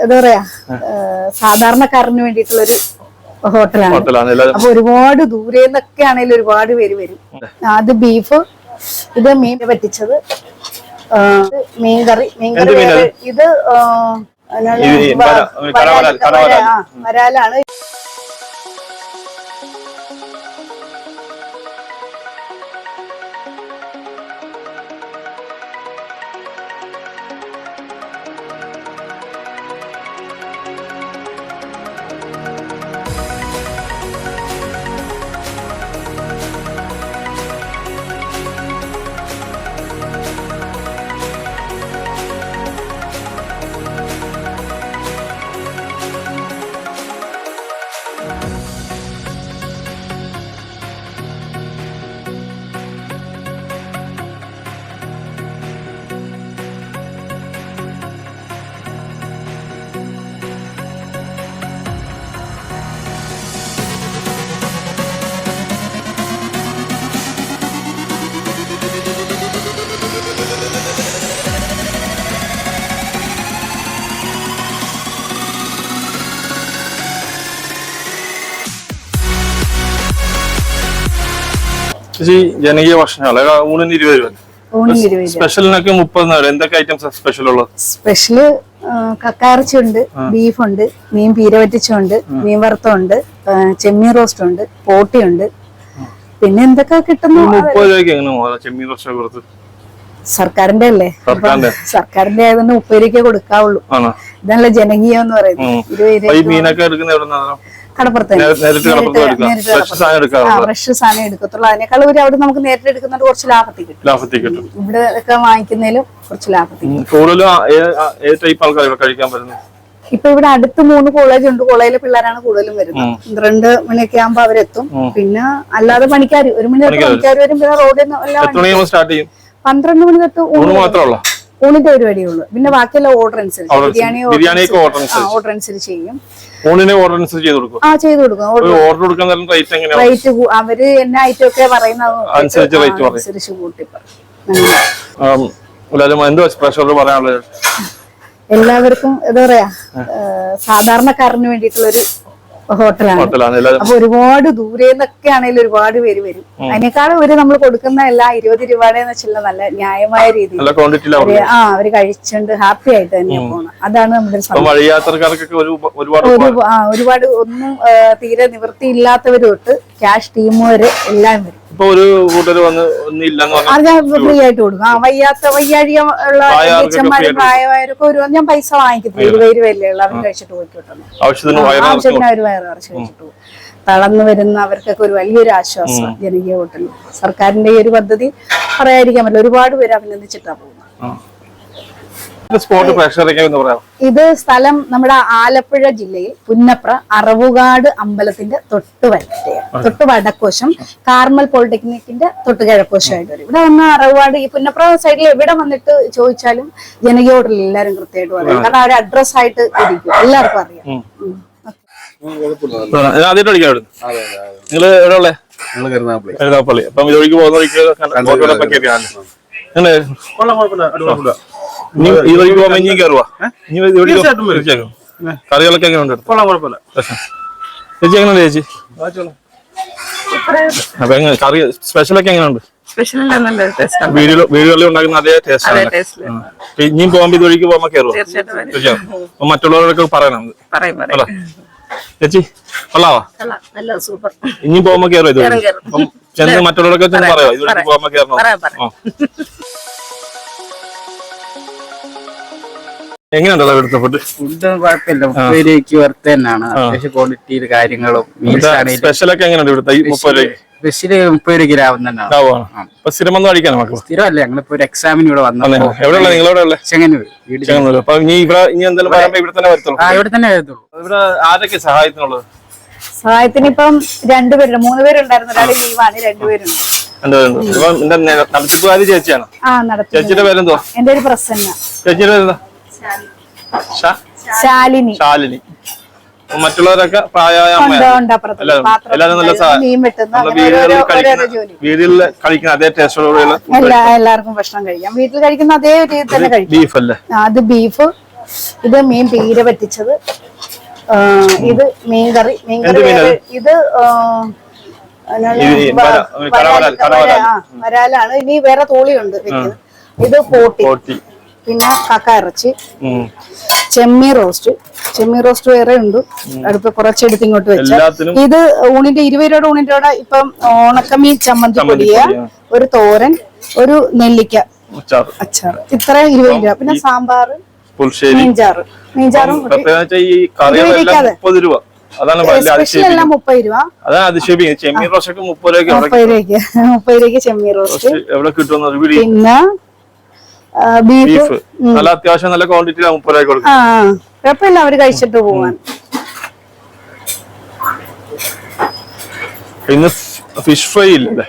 എന്താ പറയാ സാധാരണക്കാരന് വേണ്ടിയിട്ടുള്ളൊരു ഹോട്ടലാണ്. അപ്പൊ ഒരുപാട് ദൂരെ നിന്നൊക്കെ ആണെങ്കിലും ഒരുപാട് പേര് വരും. അത് ബീഫ്, ഇത് മീൻ പറ്റിച്ചത്, മീൻകറി ഇത് വരാലാണ്. ജനകീയ ഭക്ഷണങ്ങൾ ഊണിന് 20 രൂപ, സ്പെഷ്യലിനൊക്കെ 30. എന്തൊക്കെ ഐറ്റംസ് സ്പെഷ്യൽ ഉള്ളത്? സ്പെഷ്യല് കക്കായിറച്ചി ഉണ്ട്, ബീഫുണ്ട്, മീൻ പീര വറ്റിച്ചുണ്ട്, മീൻ വറുത്തമുണ്ട്, ചെമ്മീൻ റോസ്റ്റ് ഉണ്ട്, പോട്ടിയുണ്ട്. പിന്നെ എന്തൊക്കെ കിട്ടുന്നു? 30 രൂപയ്ക്ക് എങ്ങനെ ചെമ്മീൻ റോസ്റ്റ് കൊടുത്ത്? സർക്കാരിന്റെ അല്ലേ, സർക്കാരിന്റെ ആയതുകൊണ്ട് 30 രൂപയ്ക്ക് കൊടുക്കാവുള്ളൂ. ഇതല്ല ജനകീയം എന്ന് പറയുന്നത്. 20 രൂപ കടപ്പുറത്ത് ഫ്രഷ് സാധനം എടുക്കത്തുള്ളൂ. അതിനേക്കാൾ അവിടെ നമുക്ക് നേരിട്ട് എടുക്കുന്നത് കുറച്ച് ലാഭത്തിൽ കിട്ടും. ഇവിടെ ഒക്കെ വാങ്ങിക്കുന്നതിലും കുറച്ച് ലാഭത്തിൽ. ഇപ്പൊ ഇവിടെ അടുത്ത് 3 കോളേജ് ഉണ്ട്. കോളേജിലെ പിള്ളേരാണ് കൂടുതലും വരുന്നത്. 12 മണിയൊക്കെ ആകുമ്പോ അവരെത്തും. പിന്നെ അല്ലാതെ പണിക്കാർ 1 മണി തൊട്ട് പണിക്കാർ വരും. പിന്നെ റോഡിൽ നിന്ന് 12 മണി തൊട്ട് ഊണിന്റെ പരിപാടിയുള്ളൂ. പിന്നെ ബാക്കിയെല്ലാം ഓർഡർ അനുസരിച്ച് ബിരിയാണി ഓർഡർ അനുസരിച്ച് ചെയ്യും. ചെയ്തു കൊടുക്കും. റേറ്റ് അവര് എന്നെ ഐറ്റം ഒക്കെ പറയുന്നത് അനുസരിച്ച് കൂട്ടി എല്ലാവർക്കും എന്താ പറയാ സാധാരണക്കാരന് വേണ്ടിയിട്ടുള്ളൊരു ഹോട്ടലാണ്. അപ്പൊ ഒരുപാട് ദൂരെ നിന്നൊക്കെ ആണെങ്കിലും ഒരുപാട് പേര് വരും. അതിനേക്കാളും നമ്മൾ കൊടുക്കുന്ന എല്ലാ 20 രൂപയുടെ വെച്ചുള്ള നല്ല ന്യായമായ രീതിയിൽ അവര് കഴിച്ചുകൊണ്ട് ഹാപ്പി ആയിട്ട് തന്നെയാണ് പോണം. അതാണ് നമ്മുടെ ഒരുപാട് ഒന്നും തീരെ നിവൃത്തിയില്ലാത്തവര് തൊട്ട് ക്യാഷ് ടീം വരെ എല്ലാം വരും. ഫ്രീ ആയിട്ട് കൊടുക്കും. വയ്യാഴിക ഉള്ള അച്ഛന്മാരും പ്രായമായവരൊക്കെ ഞാൻ പൈസ വാങ്ങിക്കത്തില്ല. 20 രൂപയല്ലേ ഉള്ളു. അവർ കഴിച്ചിട്ട് പോയിക്കോട്ടെ. ആവശ്യത്തിന് അവർ വയറ് നിറച്ച് കഴിച്ചിട്ട് പോകും. തളർന്നു വരുന്ന അവർക്കൊക്കെ ഒരു വലിയൊരു ആശ്വാസം ജനകീയ ഹോട്ടലിൽ. സർക്കാരിന്റെ ഈ ഒരു പദ്ധതി പറയാതിരിക്കാൻ പറ്റില്ല. ഒരുപാട് പേര് അഭിനന്ദിച്ചിട്ടാണ് പോകുന്നത്. ഇത് സ്ഥലം നമ്മുടെ ആലപ്പുഴ ജില്ലയിൽ പുന്നപ്ര അറവുകാട് അമ്പലത്തിന്റെ തൊട്ട് വടക്കോശം, കാർമൽ പോളിടെക്നിക്കിന്റെ തൊട്ട് കിഴക്കോശമായിട്ട് വരും. ഇവിടെ വന്ന അറവുകാട് ഈ പുന്നപ്ര സൈഡിൽ എവിടെ വന്നിട്ട് ചോദിച്ചാലും ജനകീയ ഹോട്ടലിൽ എല്ലാവരും കൃത്യമായിട്ട് പറയും. കാരണം അവർ അഡ്രസ് ആയിട്ട് ഇരിക്കും, എല്ലാവർക്കും അറിയാം. നിങ്ങൾ എവിടെ കരുനാഗപ്പള്ളി? അപ്പം ഇതൊഴിക്ക് ഈ വഴിക്ക് പോകുമ്പോ ഇനിയും കയറുവാ? കറികളൊക്കെ എങ്ങനെയുണ്ട്? ചേച്ചി എങ്ങനെയുണ്ട് ചേച്ചി? അപ്പൊ എങ്ങനെ കറി സ്പെഷ്യലൊക്കെ എങ്ങനെയുണ്ട്? വീടുകളിൽ ഉണ്ടാക്കുന്ന അതേ ടേസ്റ്റ് ആണ്. ഇനിയും പോകുമ്പോ ഇത് വഴിക്ക് പോകുമ്പോ കയറുവാ? തീർച്ചയായും. മറ്റുള്ളവരൊക്കെ പറയണം അല്ല ചേച്ചി? കൊള്ളാവാ? ഇനിയും പോകുമ്പോ കയറുവാ? ഇത് അപ്പം ചെന്ന് മറ്റുള്ളവരൊക്കെ പറയാം ഇത് വഴിക്ക് പോകുമ്പോ കയറണം. എങ്ങനെയുണ്ടല്ലോ ഇവിടുത്തെ ഫുഡ്? കുഴപ്പമില്ല. 30 രൂപയ്ക്ക് വർത്ത് തന്നെയാണ്. അത്യാവശ്യം ക്വാളിറ്റിയിൽ കാര്യങ്ങളും. സ്പെഷ്യലൊക്കെ എങ്ങനെയുണ്ട് ഇവിടുത്തെ? 30 രൂപ സ്പെഷ്യല് 30 രൂപയ്ക്ക് ലാഭം തന്നെയാണ്. സ്ഥിരം വന്ന് കഴിക്കാൻ നമുക്ക്? സ്ഥിരമല്ല, ഞങ്ങളിപ്പോ ഒരു എക്സാമിന് ഇവിടെ വന്നു. എവിടെയുള്ള നിങ്ങളെവിടെ? ചെങ്ങന്നൂർ. ഇവിടെ തന്നെ വരത്തുള്ളൂ? ഇവിടെ തന്നെ വരത്തുള്ളൂ. ഇവിടെ ആരൊക്കെ സഹായത്തിനുള്ളത്? സഹായത്തിന് ഇപ്പം 2 പേരുണ്ട്. 3 പേരുണ്ടായിരുന്നു. ഒരാൾ ലീവാണ്. 2 പേരുണ്ട്. നടത്തിപ്പുകാരി ചേച്ചിയാണ്? ചേച്ചിയുടെ പേരെന്തോ? എന്റെ ഒരു പ്രസന്ന. ചേച്ചിയുടെ പേരെന്താ? ശാലിനി. ശാലിനി. മറ്റുള്ളവരൊക്കെ എല്ലാവരും നല്ല വീട്ടിൽ കഴിക്കുന്ന അതേ ടേസ്റ്റോടുകൂടിയുള്ള എല്ലാവർക്കും ഭക്ഷണം കഴിക്കാം. വീട്ടിൽ കഴിക്കുന്ന അതേ രീതി തന്നെ കഴിക്കാം. ബീഫ് അല്ലേ? അത് ബീഫ്, ഇത് മീൻ പീര പറ്റിച്ചത്, ഇത് മീൻകറി. ഇത് വരാലാണ്. ഇനി വേറെ തോളിയുണ്ട് വെക്കുന്നത്. ഇത് പോട്ടി, പിന്നെ കക്ക ഇറച്ചി, ചെമ്മീൻ റോസ്റ്റ് വേറെ ഉണ്ട്. അടുത്ത് കുറച്ചെടുത്ത് ഇങ്ങോട്ട് വെച്ചാൽ ഇത് ഊണിന്റെ 20 രൂപയുടെ ഊണിന്റെ കൂടെ ഇപ്പം ഉണക്കമീൻ ചമ്മന്തി പൊടിയ, ഒരു തോരൻ, ഒരു നെല്ലിക്ക അച്ചാർ, ഇത്ര 20 രൂപ. പിന്നെ സാമ്പാർ, മീൻചാറും സ്പെഷ്യൽ എല്ലാം 30 രൂപ. 30 രൂപയ്ക്ക് ചെമ്മീൻ റോസ്റ്റ്. പിന്നെ ബീഫ് നല്ല അത്യാവശ്യം നല്ല ക്വാണ്ടിറ്റി 30 രൂപ കൊടുക്കും. കുഴപ്പമില്ല, അവര് കഴിച്ചിട്ട് പോവാൻ. ഇന്ന് ഫിഷ് ഫ്രൈ ഇല്ലേ?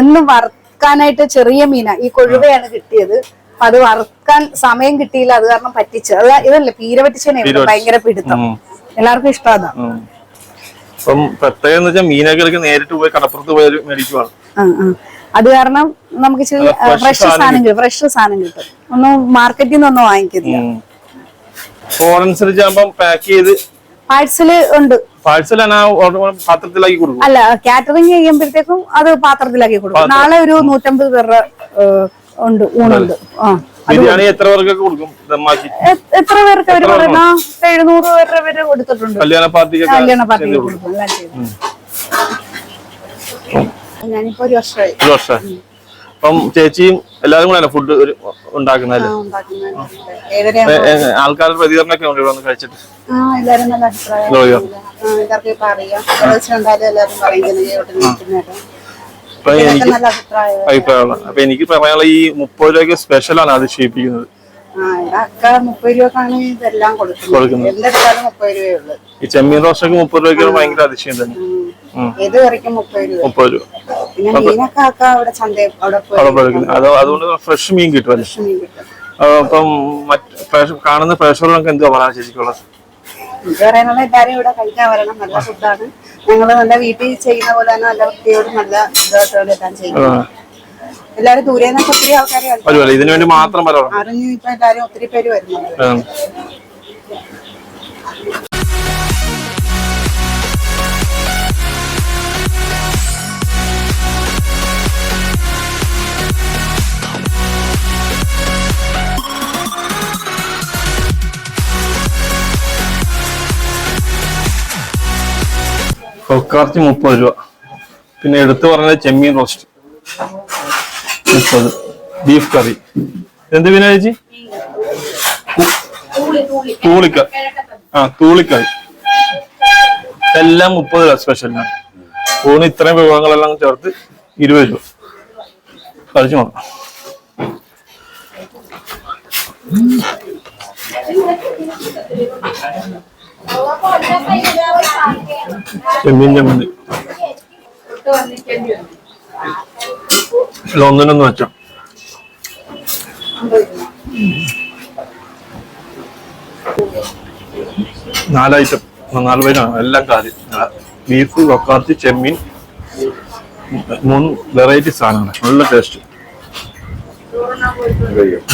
ഇന്ന് വറുക്കാനായിട്ട് ചെറിയ മീന, ഈ കൊഴുവയാണ് കിട്ടിയത്. അപ്പൊ അത് വറുക്കാൻ സമയം കിട്ടിയില്ല, അത് കാരണം പറ്റിച്ച്. ഇതല്ലേ പീര പറ്റിച്ചതിനെ ഭയങ്കര പിടുത്തം, എല്ലാവർക്കും ഇഷ്ടമാണ്. അപ്പം പ്രത്യേകം മീനൊക്കെ നേരിട്ട് പോയി കടപ്പുറത്ത് പോയി മേടിക്കുവാണ്. അത് കാരണം നമുക്ക് ഫ്രഷ് സാധനം കിട്ടും. ഒന്നും മാർക്കറ്റിൽ നിന്നൊന്നും വാങ്ങിക്കില്ല. പാക്ക് ചെയ്ത് പാഴ്സല് ഉണ്ട്. പാത്രത്തിലാക്കി കൊടുക്കും. അല്ല, കാറ്ററിംഗ് ചെയ്യുമ്പോഴത്തേക്കും അത് പാത്രത്തിലാക്കി കൊടുക്കും. നാളെ ഒരു 150 പേരുടെ ഊണുണ്ട്. ബിരിയാണി എത്ര പേർക്കൊക്കെ കൊടുക്കും? എത്ര പേർക്ക് അവര് പറയുന്ന 700 പേരുടെ പേര് കൊടുത്തിട്ടുണ്ട്. കല്യാണ പാർട്ടിക്ക് കൊടുക്കും. എല്ലാം ചെയ്തു. ഞാനിപ്പോ 1 വർഷമായി. അപ്പം ചേച്ചിയും എല്ലാരും കൂടെ ഫുഡ് ഉണ്ടാക്കുന്നല്ലേ? ആൾക്കാരുടെ പ്രതികരണമൊക്കെ ഉണ്ട് ഇവിടെ വന്ന് കഴിച്ചിട്ട്? എല്ലാരും നല്ല അഭിപ്രായം. എല്ലാവർക്കും ഇപ്പൊ അറിയാം. എല്ലാവരും പറയുന്നത് അഭിപ്രായമാണ്. അപ്പൊ എനിക്ക് പറയാനുള്ള ഈ 30 രൂപയ്ക്ക് സ്പെഷ്യലാണ് അത് ക്ഷയിപ്പിക്കുന്നത്. 30 രൂപക്കാണ് ഇതെല്ലാം കൊടുക്കുന്നത്. എന്തെടുത്താലും 30 രൂപയുള്ളൂ. ഈ ചെമ്മീൻ റോസ്റ്റൊക്കെ 30 രൂപയ്ക്ക് ഭയങ്കര അതിശയം തന്നെ. ഏത് കറിക്കും 30 രൂപ. പിന്നെ മീനൊക്കെ അവിടെ ചന്തയിൽ അതുകൊണ്ട് ഫ്രഷ് മീൻ കിട്ടുമല്ലേ? അപ്പം കാണുന്ന പ്രേക്ഷകർക്ക് എന്തുവാ പറയാൻ ശരിക്കുള്ളത്? എനിക്ക് പറയാനുള്ള എല്ലാരും ഇവിടെ കഴിക്കാൻ വരണം. നല്ല ഫുഡാണ്. ഞങ്ങള് നല്ല വീട്ടിൽ ചെയ്യുന്ന പോലെ തന്നെ നല്ല വൃത്തിയോട് നല്ല ഇതായിട്ടാണ് എല്ലാം ചെയ്യുന്നത്. എല്ലാരും ദൂരെ നിന്നൊക്കെ ഒത്തിരി ആൾക്കാരെ ഇതിനു വേണ്ടി മാത്രം അറിഞ്ഞു. ഇപ്പൊ എല്ലാരും ഒത്തിരി പേര് വരുന്നുണ്ട്. കൊക്കാർച്ചി 30 രൂപ. പിന്നെ എടുത്തു പറഞ്ഞത് ചെമ്മീൻ റോസ്റ്റ് 30, ബീഫ് കറി. എന്ത് പിന്നെ ചേച്ചി? തൂളിക്കറി. എല്ലാം 30 രൂപ സ്പെഷ്യലിനാണ്. ഊണ് ഇത്രയും വിഭവങ്ങളെല്ലാം ചേർത്ത് 20 രൂപ. കഴിച്ചു നോക്കാം. ചെമ്മീൻ ചമ്മന്തി ഒന്നിനൊന്ന് വെച്ചോ. നാല് ഐറ്റം, 4 പേരാണ് എല്ലാം കാര്യം. ബീഫ്, കൊക്കാർച്ചി, ചെമ്മീൻ, 3 വെറൈറ്റി സാധനമാണ്. നല്ല ടേസ്റ്റ്.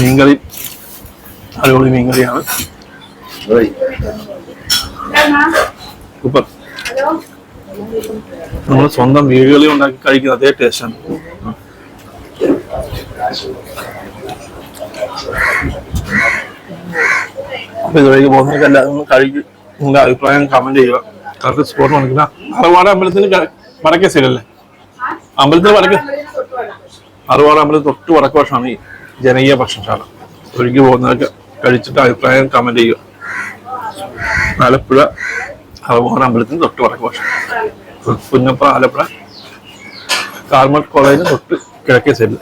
മീൻകറി അടിപൊളി മീൻകറിയാണ്. സൂപ്പർ. നമ്മൾ സ്വന്തം വീടുകളി ഉണ്ടാക്കി കഴിക്കുന്ന അതേ ടേസ്റ്റാണ്. അപ്പൊ ഇതുവഴിക്ക് പോകുന്നവർക്ക് എല്ലാവരും ഒന്ന് കഴിക്കും. നിങ്ങളുടെ അഭിപ്രായം കമന്റ് ചെയ്യുക. കറക്റ്റ് സ്പോട്ട് നടക്കുന്ന അറുവാട് അമ്പലത്തിന് വടക്കേ സൈഡല്ലേ? അമ്പലത്തിന് അറുവാട് അമ്പലത്തിന് തൊട്ട് വടക്ക് വശമാണ് ഈ ജനകീയ ഭക്ഷണശാല. ഒഴുകി പോകുന്നവർക്ക് കഴിച്ചിട്ട് അഭിപ്രായം കമന്റ് ചെയ്യുക. ആലപ്പുഴ അറുവാട് അമ്പലത്തിന് തൊട്ട് വടക്ക് വശം, പുന്നപ്ര ആലപ്പുഴ കാർമൽ കോളേജിന് തൊട്ട് കിഴക്കേ സൈഡിൽ.